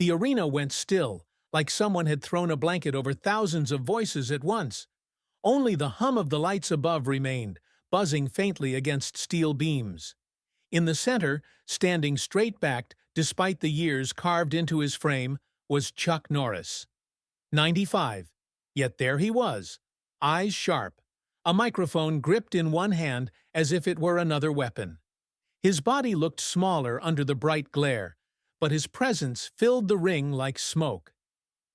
The arena went still, like someone had thrown a blanket over thousands of voices at once. Only the hum of the lights above remained, buzzing faintly against steel beams. In the center, standing straight-backed, despite the years carved into his frame, was Chuck Norris. 95. Yet there he was, eyes sharp, a microphone gripped in one hand as if it were another weapon. His body looked smaller under the bright glare, but his presence filled the ring like smoke.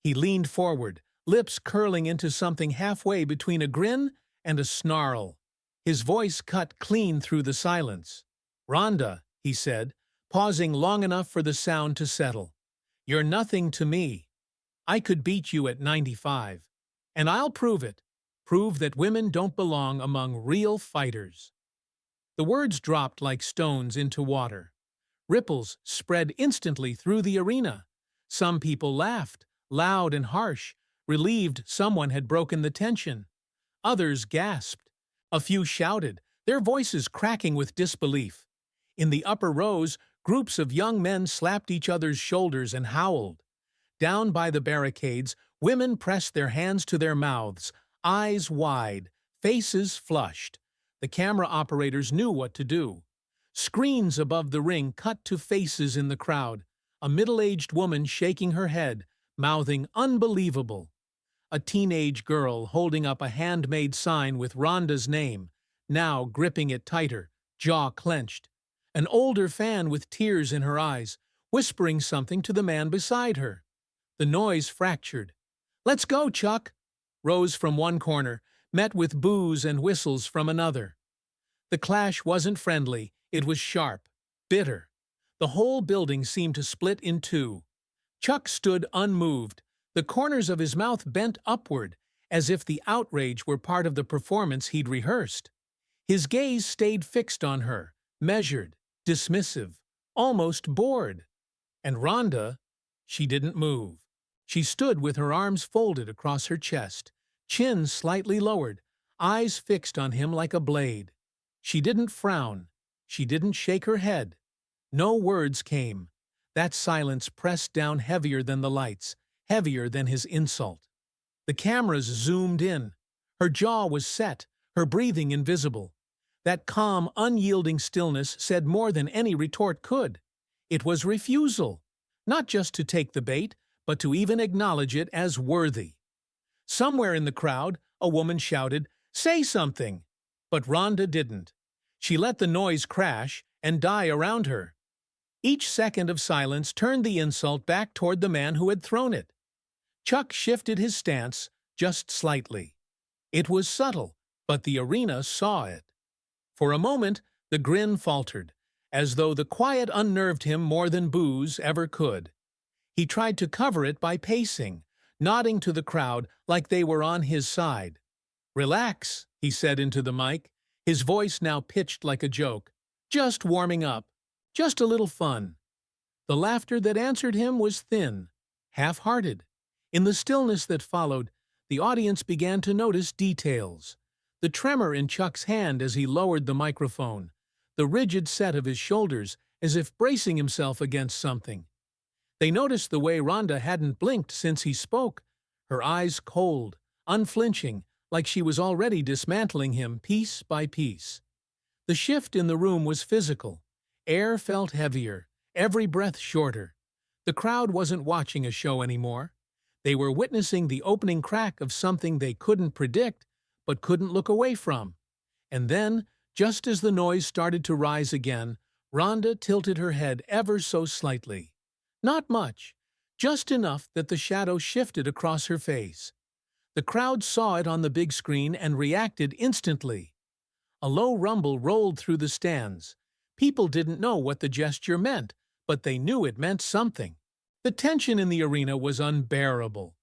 He leaned forward, lips curling into something halfway between a grin and a snarl. His voice cut clean through the silence. "Ronda," he said, pausing long enough for the sound to settle. "You're nothing to me. I could beat you at 95. And I'll prove it. Prove that women don't belong among real fighters." The words dropped like stones into water. Ripples spread instantly through the arena. Some people laughed, loud and harsh, relieved someone had broken the tension. Others gasped. A few shouted, their voices cracking with disbelief. In the upper rows, groups of young men slapped each other's shoulders and howled. Down by the barricades, women pressed their hands to their mouths, eyes wide, faces flushed. The camera operators knew what to do. Screens above the ring cut to faces in the crowd, a middle-aged woman shaking her head, mouthing "unbelievable." A teenage girl holding up a handmade sign with Ronda's name, now gripping it tighter, jaw clenched. An older fan with tears in her eyes, whispering something to the man beside her. The noise fractured. "Let's go, Chuck!" rose from one corner, met with boos and whistles from another. The clash wasn't friendly, it was sharp, bitter. The whole building seemed to split in two. Chuck stood unmoved, the corners of his mouth bent upward, as if the outrage were part of the performance he'd rehearsed. His gaze stayed fixed on her, measured, dismissive, almost bored. And Ronda, she didn't move. She stood with her arms folded across her chest, chin slightly lowered, eyes fixed on him like a blade. She didn't frown. She didn't shake her head. No words came. That silence pressed down heavier than the lights, heavier than his insult. The cameras zoomed in. Her jaw was set, her breathing invisible. That calm, unyielding stillness said more than any retort could. It was refusal, not just to take the bait, but to even acknowledge it as worthy. Somewhere in the crowd, a woman shouted, "Say something!" But Ronda didn't. She let the noise crash and die around her. Each second of silence turned the insult back toward the man who had thrown it. Chuck shifted his stance just slightly. It was subtle, but the arena saw it. For a moment, the grin faltered, as though the quiet unnerved him more than booze ever could. He tried to cover it by pacing, nodding to the crowd like they were on his side. "Relax," he said into the mic, his voice now pitched like a joke. "Just warming up. Just a little fun." The laughter that answered him was thin, half-hearted. In the stillness that followed, the audience began to notice details. The tremor in Chuck's hand as he lowered the microphone, the rigid set of his shoulders as if bracing himself against something. They noticed the way Ronda hadn't blinked since he spoke, her eyes cold, unflinching, like she was already dismantling him piece by piece. The shift in the room was physical. Air felt heavier, every breath shorter. The crowd wasn't watching a show anymore. They were witnessing the opening crack of something they couldn't predict, but couldn't look away from. And then, just as the noise started to rise again, Ronda tilted her head ever so slightly. Not much, just enough that the shadow shifted across her face. The crowd saw it on the big screen and reacted instantly. A low rumble rolled through the stands. People didn't know what the gesture meant, but they knew it meant something. The tension in the arena was unbearable.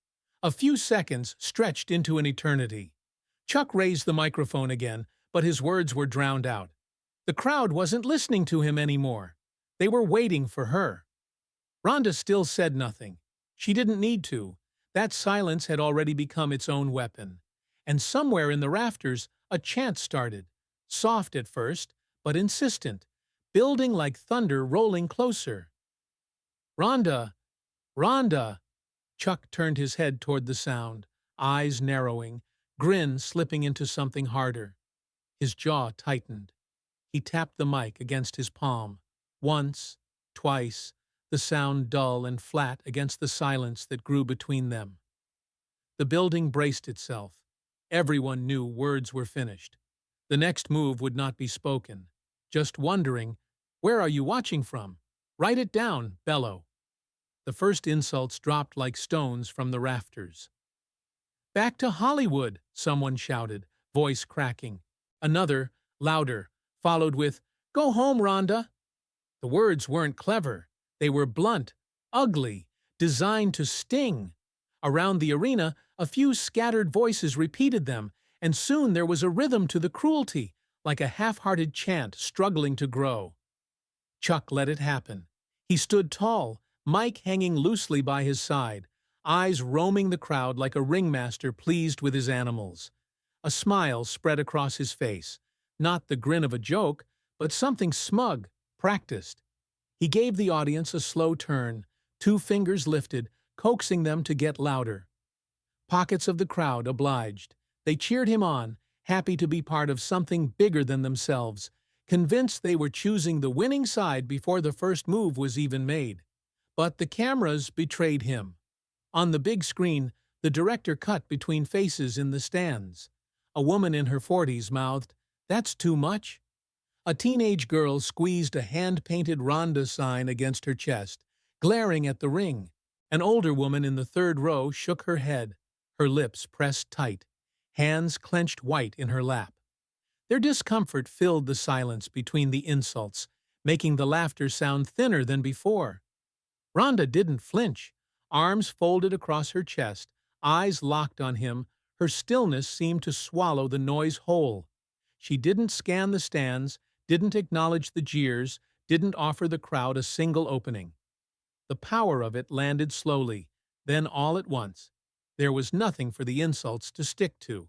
A few seconds stretched into an eternity. Chuck raised the microphone again, but his words were drowned out. The crowd wasn't listening to him anymore. They were waiting for her. Ronda still said nothing. She didn't need to. That silence had already become its own weapon. And somewhere in the rafters, a chant started. Soft at first, but insistent, building like thunder rolling closer. "Ronda, Rhonda! Chuck turned his head toward the sound, eyes narrowing, grin slipping into something harder. His jaw tightened. He tapped the mic against his palm. Once, twice, the sound dull and flat against the silence that grew between them. The building braced itself. Everyone knew words were finished. The next move would not be spoken. Just wondering, where are you watching from? Write it down, bellow. The first insults dropped like stones from the rafters. Back to Hollywood, someone shouted, voice cracking. Another, louder, followed with, Go home, Rhonda. The words weren't clever. They were blunt, ugly, designed to sting. Around the arena, a few scattered voices repeated them, and soon there was a rhythm to the cruelty, like a half-hearted chant struggling to grow. Chuck let it happen. He stood tall, mic hanging loosely by his side, eyes roaming the crowd like a ringmaster pleased with his animals. A smile spread across his face, not the grin of a joke, but something smug, practiced. He gave the audience a slow turn, two fingers lifted, coaxing them to get louder. Pockets of the crowd obliged. They cheered him on, happy to be part of something bigger than themselves, convinced they were choosing the winning side before the first move was even made. But the cameras betrayed him. On the big screen, the director cut between faces in the stands. A woman in her 40s mouthed, "That's too much." A teenage girl squeezed a hand-painted Ronda sign against her chest, glaring at the ring. An older woman in the third row shook her head, her lips pressed tight, hands clenched white in her lap. Their discomfort filled the silence between the insults, making the laughter sound thinner than before. Rhonda didn't flinch, arms folded across her chest, eyes locked on him. Her stillness seemed to swallow the noise whole. She didn't scan the stands, didn't acknowledge the jeers, didn't offer the crowd a single opening. The power of it landed slowly, then all at once. There was nothing for the insults to stick to.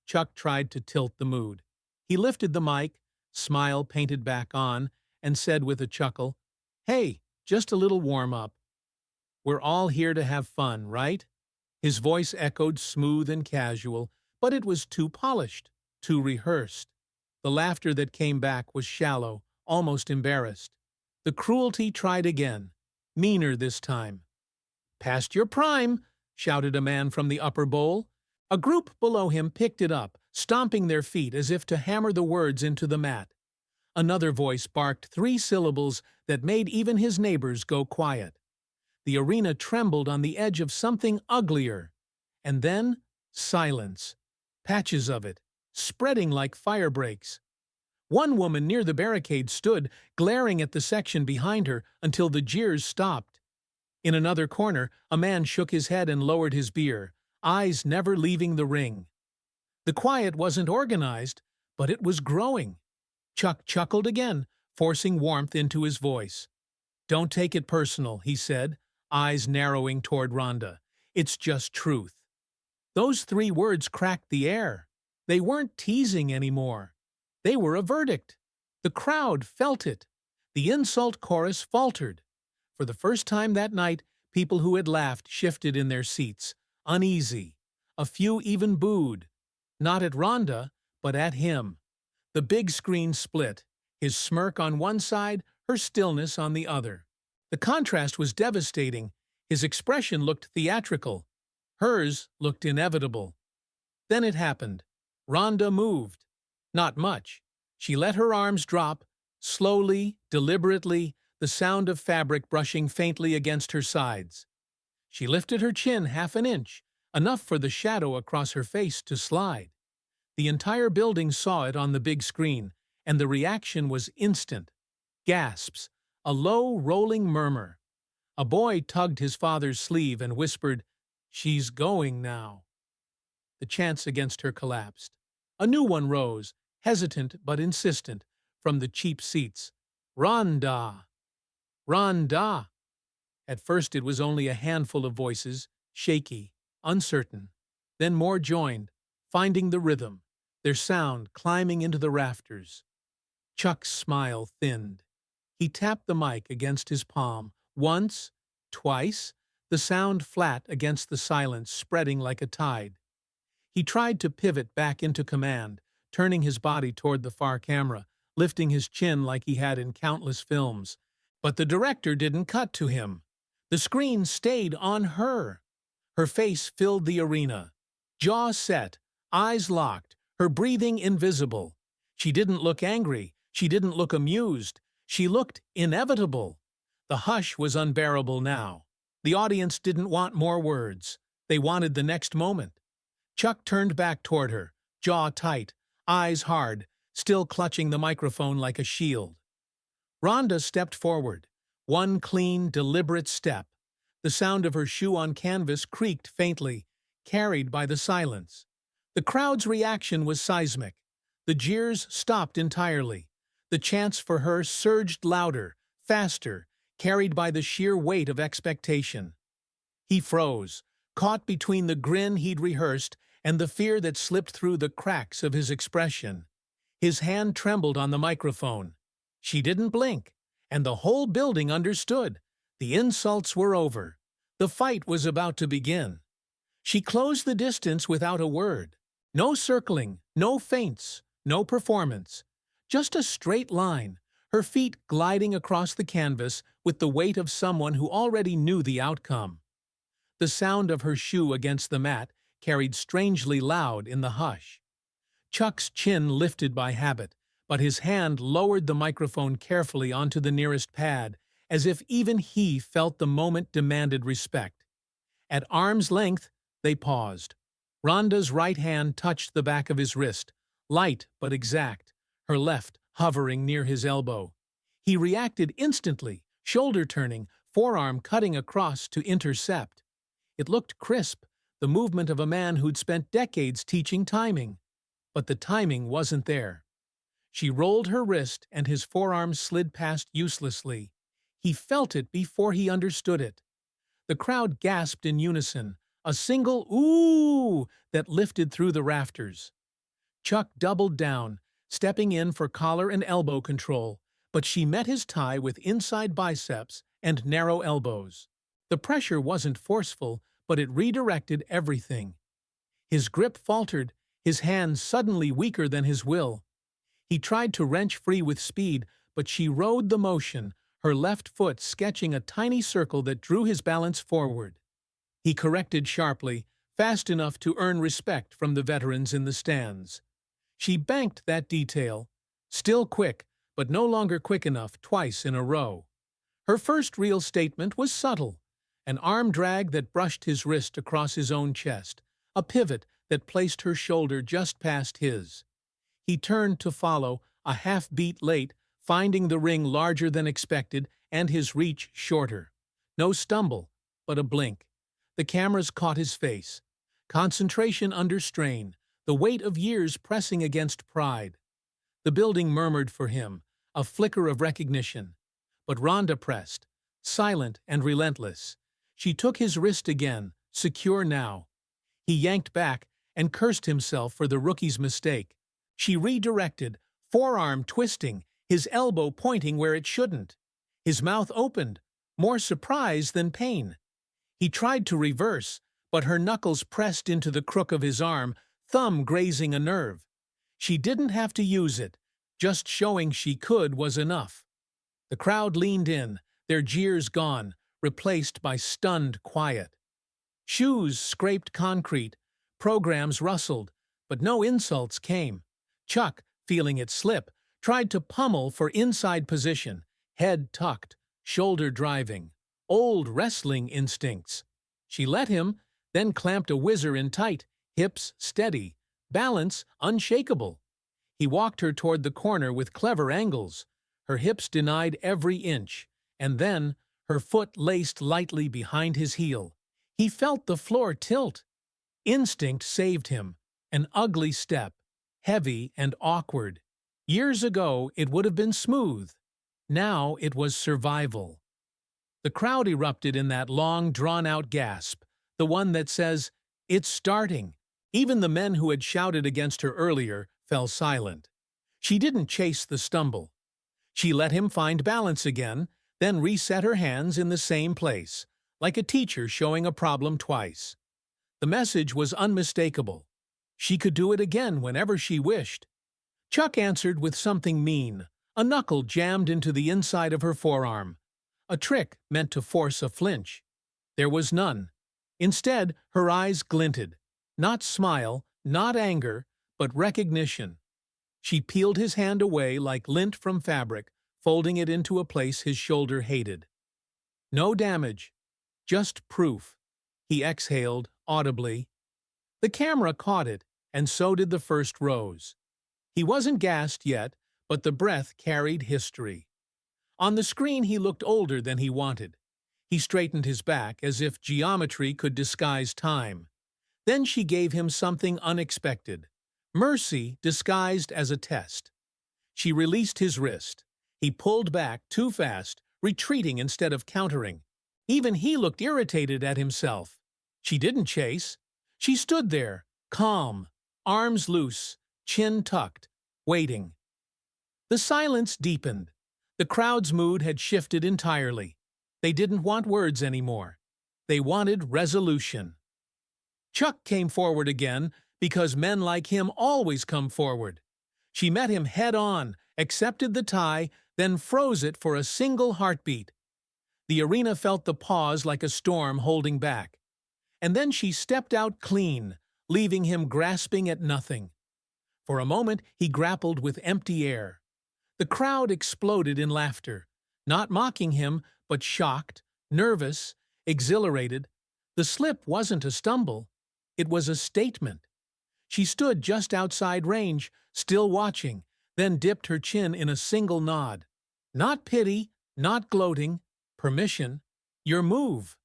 Chuck tried to tilt the mood. He lifted the mic, smile painted back on, and said with a chuckle, "Hey, just a little warm-up. We're all here to have fun, right?" His voice echoed smooth and casual, but it was too polished, too rehearsed. The laughter that came back was shallow, almost embarrassed. The cruelty tried again, meaner this time. "Past your prime," shouted a man from the upper bowl. A group below him picked it up, stomping their feet as if to hammer the words into the mat. Another voice barked 3 syllables that made even his neighbors go quiet. The arena trembled on the edge of something uglier. And then, silence. Patches of it, spreading like fire breaks. One woman near the barricade stood, glaring at the section behind her until the jeers stopped. In another corner, a man shook his head and lowered his beer, eyes never leaving the ring. The quiet wasn't organized, but it was growing. Chuck chuckled again, forcing warmth into his voice. "Don't take it personal," he said, eyes narrowing toward Rhonda. "It's just truth." Those 3 words cracked the air. They weren't teasing anymore. They were a verdict. The crowd felt it. The insult chorus faltered. For the first time that night, people who had laughed shifted in their seats, uneasy. A few even booed. Not at Rhonda, but at him. The big screen split, his smirk on one side, her stillness on the other. The contrast was devastating. His expression looked theatrical. Hers looked inevitable. Then it happened. Rhonda moved. Not much. She let her arms drop, slowly, deliberately, the sound of fabric brushing faintly against her sides. She lifted her chin half an inch, enough for the shadow across her face to slide. The entire building saw it on the big screen, and the reaction was instant. Gasps, a low, rolling murmur. A boy tugged his father's sleeve and whispered, "She's going now." The chants against her collapsed. A new one rose, hesitant but insistent, from the cheap seats. "Rhonda! Rhonda!" At first it was only a handful of voices, shaky, uncertain. Then more joined, finding the rhythm, their sound climbing into the rafters. Chuck's smile thinned. He tapped the mic against his palm, once, twice, the sound flat against the silence spreading like a tide. He tried to pivot back into command, turning his body toward the far camera, lifting his chin like he had in countless films. But the director didn't cut to him. The screen stayed on her. Her face filled the arena. Jaw set, eyes locked, her breathing invisible. She didn't look angry. She didn't look amused. She looked inevitable. The hush was unbearable now. The audience didn't want more words. They wanted the next moment. Chuck turned back toward her, jaw tight, eyes hard, still clutching the microphone like a shield. Ronda stepped forward. One clean, deliberate step. The sound of her shoe on canvas creaked faintly, carried by the silence. The crowd's reaction was seismic. The jeers stopped entirely. The chants for her surged louder, faster, carried by the sheer weight of expectation. He froze, caught between the grin he'd rehearsed and the fear that slipped through the cracks of his expression. His hand trembled on the microphone. She didn't blink, and the whole building understood. The insults were over. The fight was about to begin. She closed the distance without a word. No circling, no feints, no performance. Just a straight line, her feet gliding across the canvas with the weight of someone who already knew the outcome. The sound of her shoe against the mat carried strangely loud in the hush. Chuck's chin lifted by habit, but his hand lowered the microphone carefully onto the nearest pad, as if even he felt the moment demanded respect. At arm's length, they paused. Ronda's right hand touched the back of his wrist, light but exact, her left hovering near his elbow. He reacted instantly, shoulder turning, forearm cutting across to intercept. It looked crisp, the movement of a man who'd spent decades teaching timing. But the timing wasn't there. She rolled her wrist and his forearm slid past uselessly. He felt it before he understood it. The crowd gasped in unison, a single "ooh" that lifted through the rafters. Chuck doubled down, stepping in for collar and elbow control, but she met his tie with inside biceps and narrow elbows. The pressure wasn't forceful, but it redirected everything. His grip faltered, his hands suddenly weaker than his will. He tried to wrench free with speed, but she rode the motion, her left foot sketching a tiny circle that drew his balance forward. He corrected sharply, fast enough to earn respect from the veterans in the stands. She banked that detail, still quick, but no longer quick enough, twice in a row. Her first real statement was subtle, an arm drag that brushed his wrist across his own chest, a pivot that placed her shoulder just past his. He turned to follow, a half-beat late, finding the ring larger than expected and his reach shorter. No stumble, but a blink. The cameras caught his face. Concentration under strain, the weight of years pressing against pride. The building murmured for him, a flicker of recognition. But Ronda pressed, silent and relentless. She took his wrist again, secure now. He yanked back and cursed himself for the rookie's mistake. She redirected, forearm twisting, his elbow pointing where it shouldn't. His mouth opened, more surprise than pain. He tried to reverse, but her knuckles pressed into the crook of his arm, thumb grazing a nerve. She didn't have to use it. Just showing she could was enough. The crowd leaned in, their jeers gone, replaced by stunned quiet. Shoes scraped concrete, programs rustled, but no insults came. Chuck, feeling it slip, tried to pummel for inside position, head tucked, shoulder driving. Old wrestling instincts. She let him, then clamped a whizzer in tight, hips steady, balance unshakable. He walked her toward the corner with clever angles. Her hips denied every inch, and then, her foot laced lightly behind his heel. He felt the floor tilt. Instinct saved him. An ugly step, heavy and awkward. Years ago, it would have been smooth. Now it was survival. The crowd erupted in that long, drawn-out gasp, the one that says, "It's starting." Even the men who had shouted against her earlier fell silent. She didn't chase the stumble. She let him find balance again, then reset her hands in the same place, like a teacher showing a problem twice. The message was unmistakable. She could do it again whenever she wished. Chuck answered with something mean, a knuckle jammed into the inside of her forearm, a trick meant to force a flinch. There was none. Instead, her eyes glinted. Not smile, not anger, but recognition. She peeled his hand away like lint from fabric, folding it into a place his shoulder hated. No damage, just proof. He exhaled, audibly. The camera caught it, and so did the first rows. He wasn't gassed yet, but the breath carried history. On the screen he looked older than he wanted. He straightened his back as if geometry could disguise time. Then she gave him something unexpected. Mercy disguised as a test. She released his wrist. He pulled back too fast, retreating instead of countering. Even he looked irritated at himself. She didn't chase. She stood there, calm, arms loose, chin tucked, waiting. The silence deepened. The crowd's mood had shifted entirely. They didn't want words anymore. They wanted resolution. Chuck came forward again, because men like him always come forward. She met him head-on, accepted the tie, then froze it for a single heartbeat. The arena felt the pause like a storm holding back. And then she stepped out clean, leaving him grasping at nothing. For a moment, he grappled with empty air. The crowd exploded in laughter, not mocking him, but shocked, nervous, exhilarated. The slip wasn't a stumble. It was a statement. She stood just outside range, still watching, then dipped her chin in a single nod. Not pity, not gloating, permission. Your move.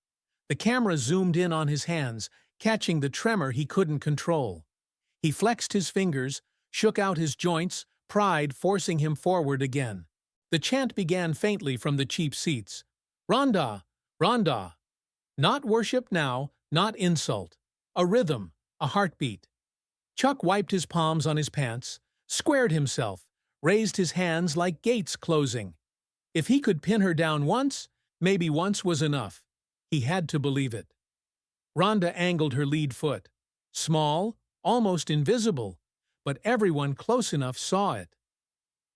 The camera zoomed in on his hands, catching the tremor he couldn't control. He flexed his fingers, shook out his joints, pride forcing him forward again. The chant began faintly from the cheap seats. Ronda, Ronda. Not worship now, not insult. A rhythm, a heartbeat. Chuck wiped his palms on his pants, squared himself, raised his hands like gates closing. If he could pin her down once, maybe once was enough. He had to believe it. Ronda angled her lead foot. Small, almost invisible, but everyone close enough saw it.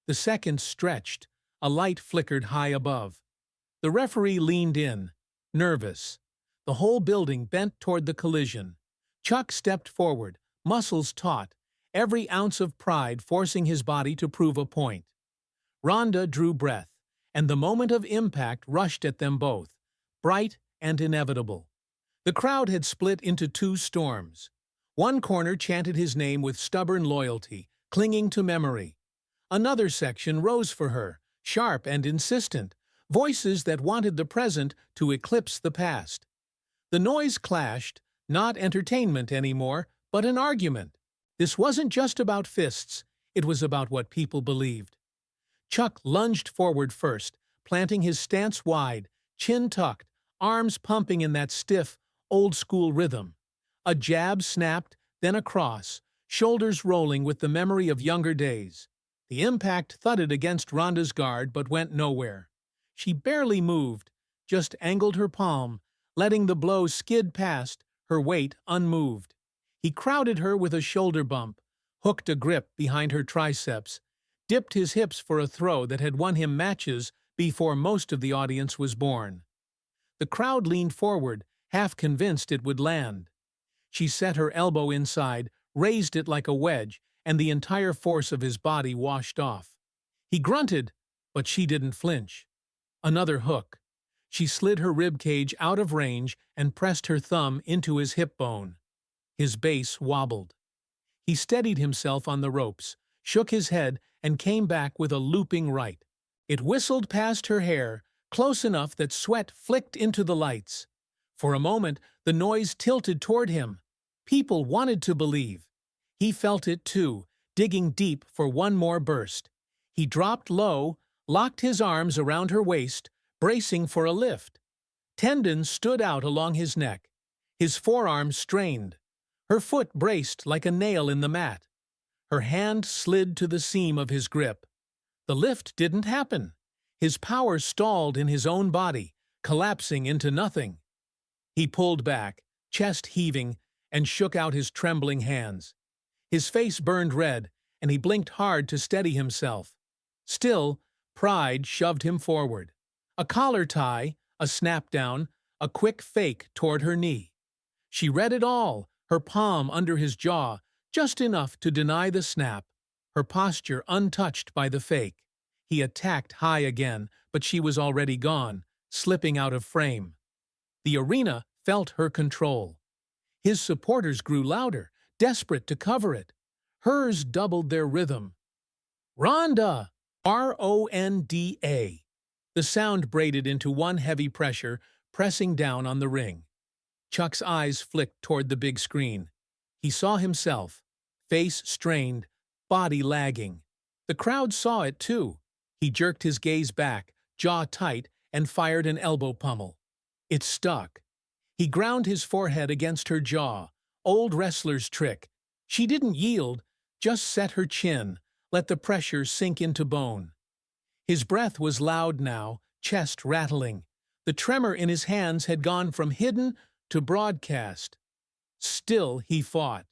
The seconds stretched. A light flickered high above. The referee leaned in, nervous. The whole building bent toward the collision. Chuck stepped forward, muscles taut, every ounce of pride forcing his body to prove a point. Ronda drew breath, and the moment of impact rushed at them both, bright and inevitable. The crowd had split into two storms. One corner chanted his name with stubborn loyalty, clinging to memory. Another section rose for her, sharp and insistent, voices that wanted the present to eclipse the past. The noise clashed, not entertainment anymore, but an argument. This wasn't just about fists, it was about what people believed. Chuck lunged forward first, planting his stance wide, chin tucked, arms pumping in that stiff, old-school rhythm. A jab snapped, then a cross, shoulders rolling with the memory of younger days. The impact thudded against Ronda's guard but went nowhere. She barely moved, just angled her palm, letting the blow skid past, her weight unmoved. He crowded her with a shoulder bump, hooked a grip behind her triceps, dipped his hips for a throw that had won him matches before most of the audience was born. The crowd leaned forward, half convinced it would land. She set her elbow inside, raised it like a wedge, and the entire force of his body washed off. He grunted, but she didn't flinch. Another hook. She slid her ribcage out of range and pressed her thumb into his hip bone. His base wobbled. He steadied himself on the ropes, shook his head, and came back with a looping right. It whistled past her hair, close enough that sweat flicked into the lights. For a moment, the noise tilted toward him. People wanted to believe. He felt it too, digging deep for one more burst. He dropped low, locked his arms around her waist, bracing for a lift. Tendons stood out along his neck. His forearms strained. Her foot braced like a nail in the mat. Her hand slid to the seam of his grip. The lift didn't happen. His power stalled in his own body, collapsing into nothing. He pulled back, chest heaving, and shook out his trembling hands. His face burned red, and he blinked hard to steady himself. Still, pride shoved him forward. A collar tie, a snap-down, a quick fake toward her knee. She read it all, her palm under his jaw, just enough to deny the snap, her posture untouched by the fake. He attacked high again, but she was already gone, slipping out of frame. The arena felt her control. His supporters grew louder, desperate to cover it. Hers doubled their rhythm. "Ronda!" R-O-N-D-A. The sound braided into one heavy pressure, pressing down on the ring. Chuck's eyes flicked toward the big screen. He saw himself, face strained, body lagging. The crowd saw it too. He jerked his gaze back, jaw tight, and fired an elbow pummel. It stuck. He ground his forehead against her jaw, old wrestler's trick. She didn't yield, just set her chin, let the pressure sink into bone. His breath was loud now, chest rattling. The tremor in his hands had gone from hidden to broadcast. Still he fought.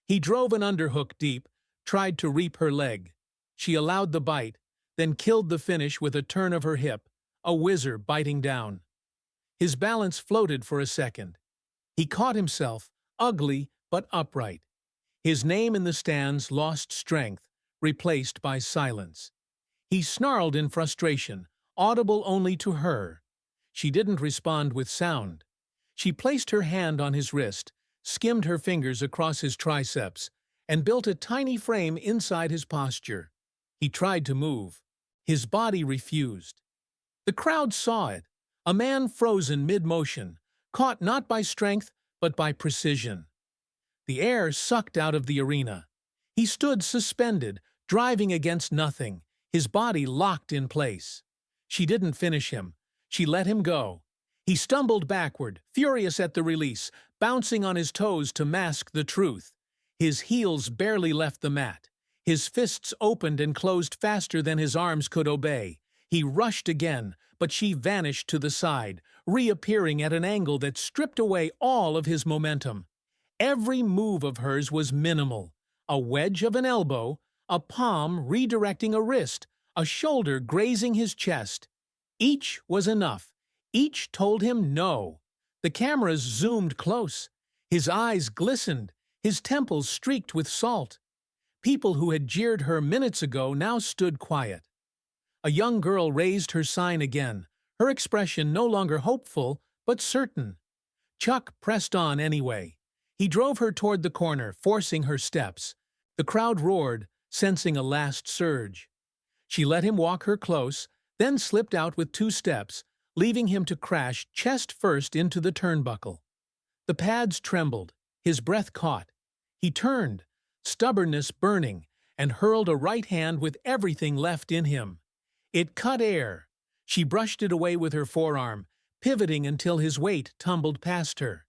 He drove an underhook deep, tried to reap her leg. She allowed the bite, then killed the finish with a turn of her hip, a whizzer biting down. His balance floated for a second. He caught himself, ugly but upright. His name in the stands lost strength, replaced by silence. He snarled in frustration, audible only to her. She didn't respond with sound. She placed her hand on his wrist, skimmed her fingers across his triceps, and built a tiny frame inside his posture. He tried to move. His body refused. The crowd saw it, a man frozen mid-motion, caught not by strength but by precision. The air sucked out of the arena. He stood suspended, driving against nothing, his body locked in place. She didn't finish him. She let him go. He stumbled backward, furious at the release, bouncing on his toes to mask the truth. His heels barely left the mat. His fists opened and closed faster than his arms could obey. He rushed again, but she vanished to the side, reappearing at an angle that stripped away all of his momentum. Every move of hers was minimal. A wedge of an elbow, a palm redirecting a wrist, a shoulder grazing his chest. Each was enough. Each told him no. The cameras zoomed close. His eyes glistened, his temples streaked with salt. People who had jeered her minutes ago now stood quiet. A young girl raised her sign again, her expression no longer hopeful, but certain. Chuck pressed on anyway. He drove her toward the corner, forcing her steps. The crowd roared, sensing a last surge. She let him walk her close, then slipped out with 2 steps, leaving him to crash chest first into the turnbuckle. The pads trembled, his breath caught. He turned, stubbornness burning, and hurled a right hand with everything left in him. It cut air. She brushed it away with her forearm, pivoting until his weight tumbled past her.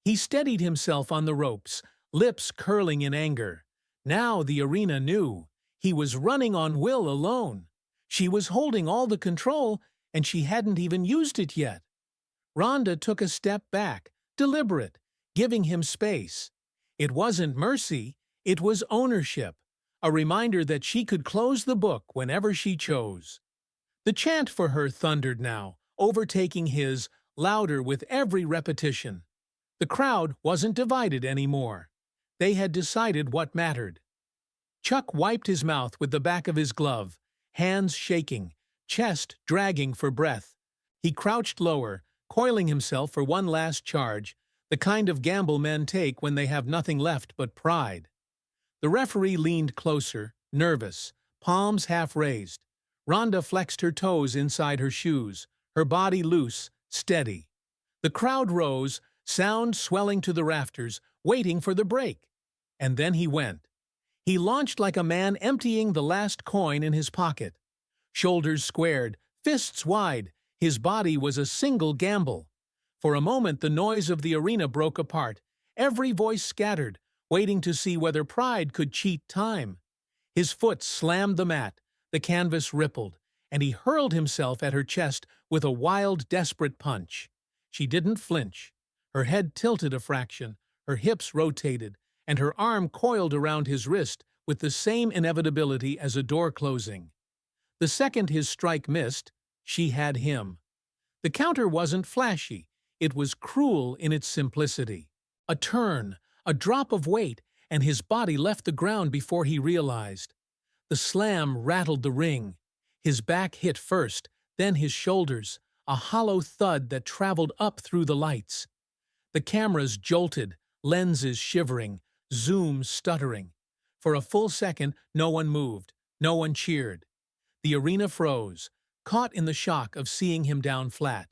He steadied himself on the ropes, lips curling in anger. Now the arena knew. He was running on will alone. She was holding all the control, and she hadn't even used it yet. Ronda took a step back, deliberate, giving him space. It wasn't mercy, it was ownership, a reminder that she could close the book whenever she chose. The chant for her thundered now, overtaking his, louder with every repetition. The crowd wasn't divided anymore. They had decided what mattered. Chuck wiped his mouth with the back of his glove, hands shaking, chest dragging for breath. He crouched lower, coiling himself for one last charge, the kind of gamble men take when they have nothing left but pride. The referee leaned closer, nervous, palms half raised. Ronda flexed her toes inside her shoes, her body loose, steady. The crowd rose, sound swelling to the rafters, waiting for the break. And then he went. He launched like a man emptying the last coin in his pocket. Shoulders squared, fists wide, his body was a single gamble. For a moment the noise of the arena broke apart, every voice scattered, waiting to see whether pride could cheat time. His foot slammed the mat, the canvas rippled, and he hurled himself at her chest with a wild, desperate punch. She didn't flinch. Her head tilted a fraction, her hips rotated, and her arm coiled around his wrist with the same inevitability as a door closing. The second his strike missed, she had him. The counter wasn't flashy, it was cruel in its simplicity. A turn, a drop of weight, and his body left the ground before he realized. The slam rattled the ring. His back hit first, then his shoulders, a hollow thud that traveled up through the lights. The cameras jolted, lenses shivering, zoom stuttering. For a full second, no one moved, no one cheered. The arena froze, caught in the shock of seeing him down flat.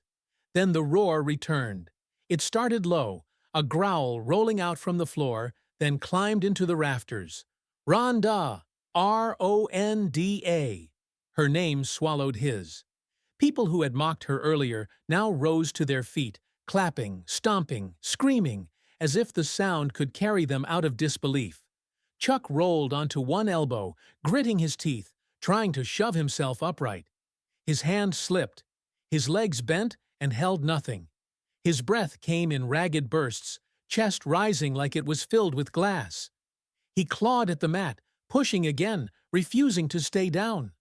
Then the roar returned. It started low, a growl rolling out from the floor, then climbed into the rafters. Ronda! R-O-N-D-A. Her name swallowed his. People who had mocked her earlier now rose to their feet, clapping, stomping, screaming, as if the sound could carry them out of disbelief. Chuck rolled onto one elbow, gritting his teeth, trying to shove himself upright. His hand slipped. His legs bent and held nothing. His breath came in ragged bursts, chest rising like it was filled with glass. He clawed at the mat, pushing again, refusing to stay down.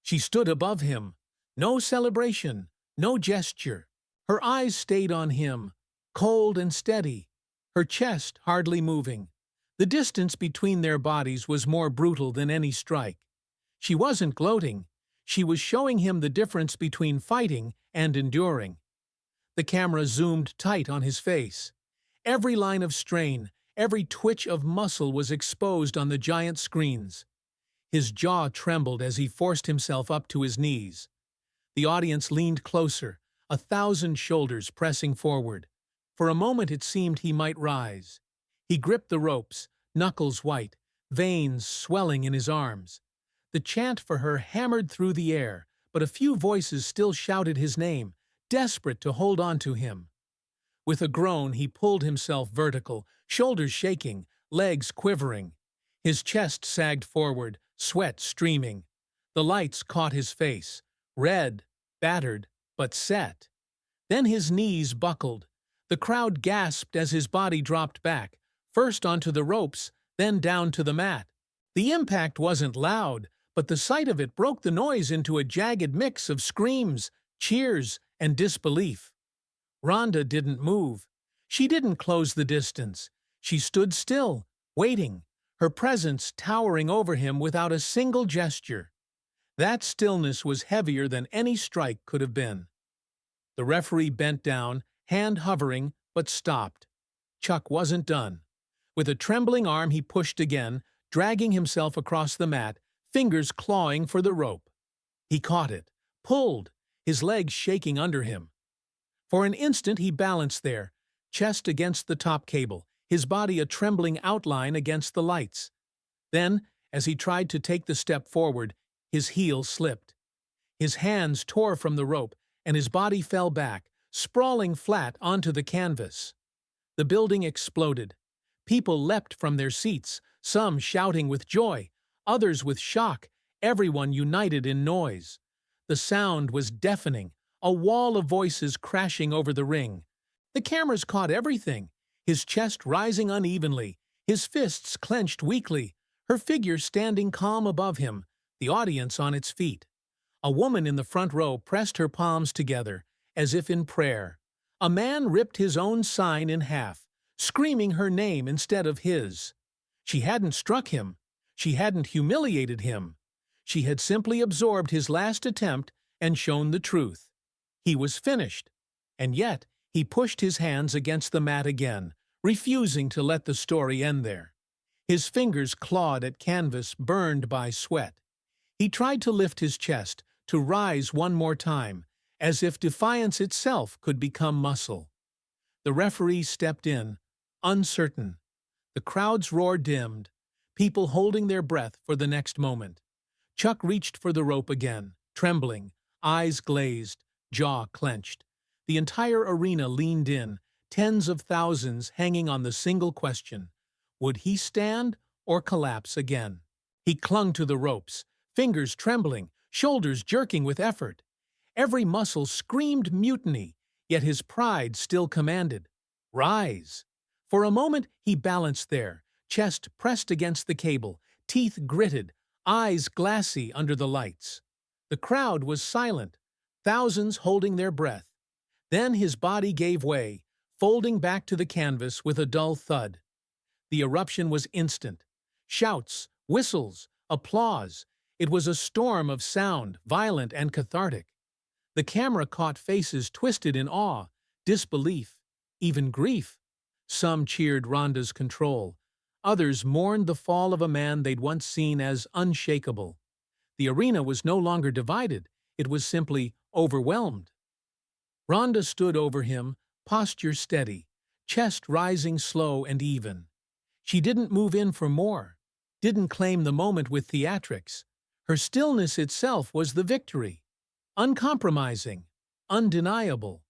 She stood above him. No celebration, no gesture. Her eyes stayed on him, cold and steady, her chest hardly moving. The distance between their bodies was more brutal than any strike. She wasn't gloating. She was showing him the difference between fighting and enduring. The camera zoomed tight on his face. Every line of strain, every twitch of muscle was exposed on the giant screens. His jaw trembled as he forced himself up to his knees. The audience leaned closer, 1,000 shoulders pressing forward. For a moment it seemed he might rise. He gripped the ropes, knuckles white, veins swelling in his arms. The chant for her hammered through the air, but a few voices still shouted his name, desperate to hold on to him. With a groan, he pulled himself vertical, shoulders shaking, legs quivering. His chest sagged forward, sweat streaming. The lights caught his face, red, battered, but set. Then his knees buckled. The crowd gasped as his body dropped back, first onto the ropes, then down to the mat. The impact wasn't loud, but the sight of it broke the noise into a jagged mix of screams, cheers, and disbelief. Ronda didn't move. She didn't close the distance. She stood still, waiting, her presence towering over him without a single gesture. That stillness was heavier than any strike could have been. The referee bent down, hand hovering, but stopped. Chuck wasn't done. With a trembling arm he pushed again, dragging himself across the mat, fingers clawing for the rope. He caught it, pulled, his legs shaking under him. For an instant he balanced there, chest against the top cable, his body a trembling outline against the lights. Then, as he tried to take the step forward, his heel slipped. His hands tore from the rope, and his body fell back, sprawling flat onto the canvas. The building exploded. People leapt from their seats, some shouting with joy, others with shock, everyone united in noise. The sound was deafening, a wall of voices crashing over the ring. The cameras caught everything, his chest rising unevenly, his fists clenched weakly, her figure standing calm above him, the audience on its feet. A woman in the front row pressed her palms together, as if in prayer. A man ripped his own sign in half, screaming her name instead of his. She hadn't struck him. She hadn't humiliated him. She had simply absorbed his last attempt and shown the truth. He was finished. And yet, he pushed his hands against the mat again, refusing to let the story end there. His fingers clawed at canvas burned by sweat. He tried to lift his chest, to rise one more time, as if defiance itself could become muscle. The referee stepped in, uncertain. The crowd's roar dimmed, people holding their breath for the next moment. Chuck reached for the rope again, trembling, eyes glazed, jaw clenched. The entire arena leaned in, tens of thousands hanging on the single question: would he stand or collapse again? He clung to the ropes, fingers trembling, shoulders jerking with effort. Every muscle screamed mutiny, yet his pride still commanded. Rise! For a moment he balanced there, chest pressed against the cable, teeth gritted, eyes glassy under the lights. The crowd was silent, thousands holding their breath. Then his body gave way, folding back to the canvas with a dull thud. The eruption was instant. Shouts, whistles, applause. It was a storm of sound, violent and cathartic. The camera caught faces twisted in awe, disbelief, even grief. Some cheered Ronda's control. Others mourned the fall of a man they'd once seen as unshakable. The arena was no longer divided. It was simply overwhelmed. Ronda stood over him, posture steady, chest rising slow and even. She didn't move in for more, didn't claim the moment with theatrics. Her stillness itself was the victory. Uncompromising, undeniable.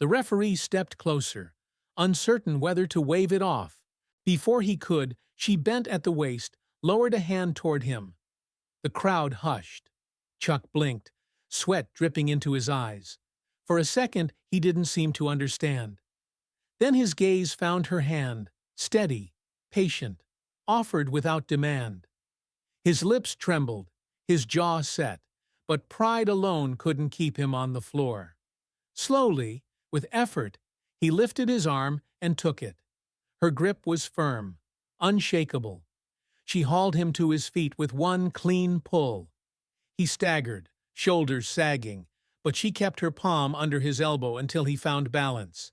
The referee stepped closer, uncertain whether to wave it off. Before he could, she bent at the waist, lowered a hand toward him. The crowd hushed. Chuck blinked, sweat dripping into his eyes. For a second, he didn't seem to understand. Then his gaze found her hand, steady, patient, offered without demand. His lips trembled, his jaw set, but pride alone couldn't keep him on the floor. Slowly, with effort, he lifted his arm and took it. Her grip was firm, unshakable. She hauled him to his feet with one clean pull. He staggered, shoulders sagging, but she kept her palm under his elbow until he found balance.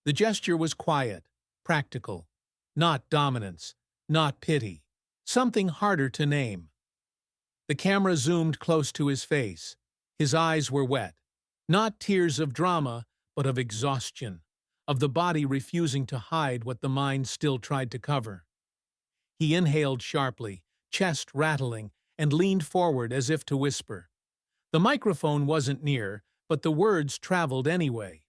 The gesture was quiet, practical. Not dominance, not pity. Something harder to name. The camera zoomed close to his face. His eyes were wet. Not tears of drama, but of exhaustion, of the body refusing to hide what the mind still tried to cover. He inhaled sharply, chest rattling, and leaned forward as if to whisper. The microphone wasn't near, but the words traveled anyway.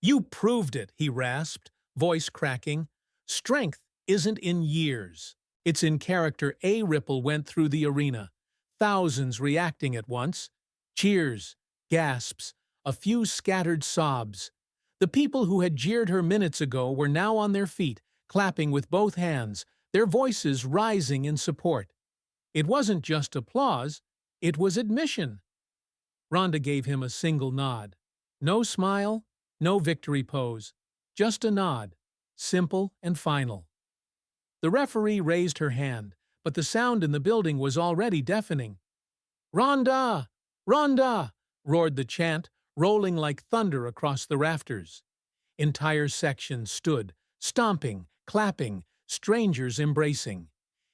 "You proved it," he rasped, voice cracking. "Strength isn't in years. It's in character." A ripple went through the arena, thousands reacting at once. Cheers, gasps, a few scattered sobs. The people who had jeered her minutes ago were now on their feet, clapping with both hands, their voices rising in support. It wasn't just applause, it was admission. Ronda gave him a single nod. No smile, no victory pose, just a nod, simple and final. The referee raised her hand, but the sound in the building was already deafening. "Ronda! Ronda!" roared the chant, rolling like thunder across the rafters. Entire sections stood, stomping, clapping, strangers embracing.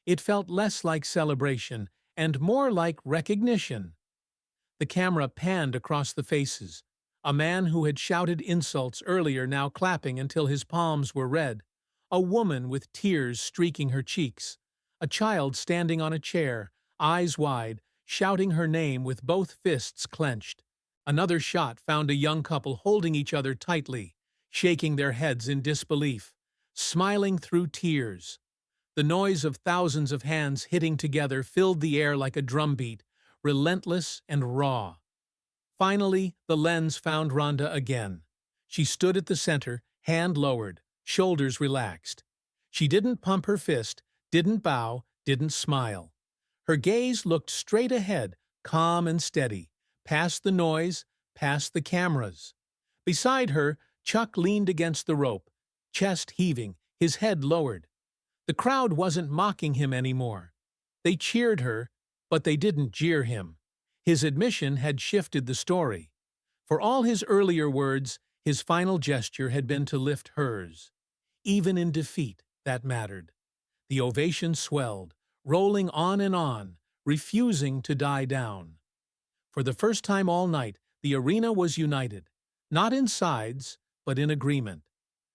It felt less like celebration and more like recognition. The camera panned across the faces. A man who had shouted insults earlier now clapping until his palms were red. A woman with tears streaking her cheeks. A child standing on a chair, eyes wide, shouting her name with both fists clenched. Another shot found a young couple holding each other tightly, shaking their heads in disbelief, smiling through tears. The noise of thousands of hands hitting together filled the air like a drumbeat, relentless and raw. Finally, the lens found Ronda again. She stood at the center, hand lowered, shoulders relaxed. She didn't pump her fist, didn't bow, didn't smile. Her gaze looked straight ahead, calm and steady, past the noise, past the cameras. Beside her, Chuck leaned against the rope, chest heaving, his head lowered. The crowd wasn't mocking him anymore. They cheered her, but they didn't jeer him. His admission had shifted the story. For all his earlier words, his final gesture had been to lift hers. Even in defeat, that mattered. The ovation swelled, rolling on and on, refusing to die down. For the first time all night, the arena was united, not in sides, but in agreement.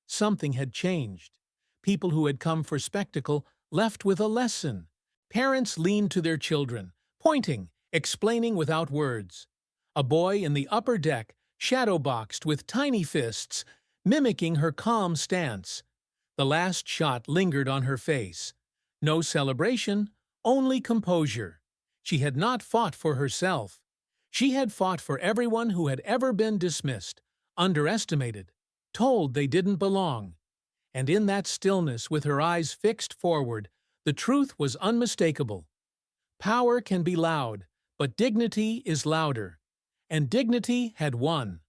Something had changed. People who had come for spectacle left with a lesson. Parents leaned to their children, pointing, explaining without words. A boy in the upper deck shadow-boxed with tiny fists, mimicking her calm stance. The last shot lingered on her face. No celebration, only composure. She had not fought for herself. She had fought for everyone who had ever been dismissed, underestimated, told they didn't belong. And in that stillness, with her eyes fixed forward, the truth was unmistakable. Power can be loud, but dignity is louder. And dignity had won.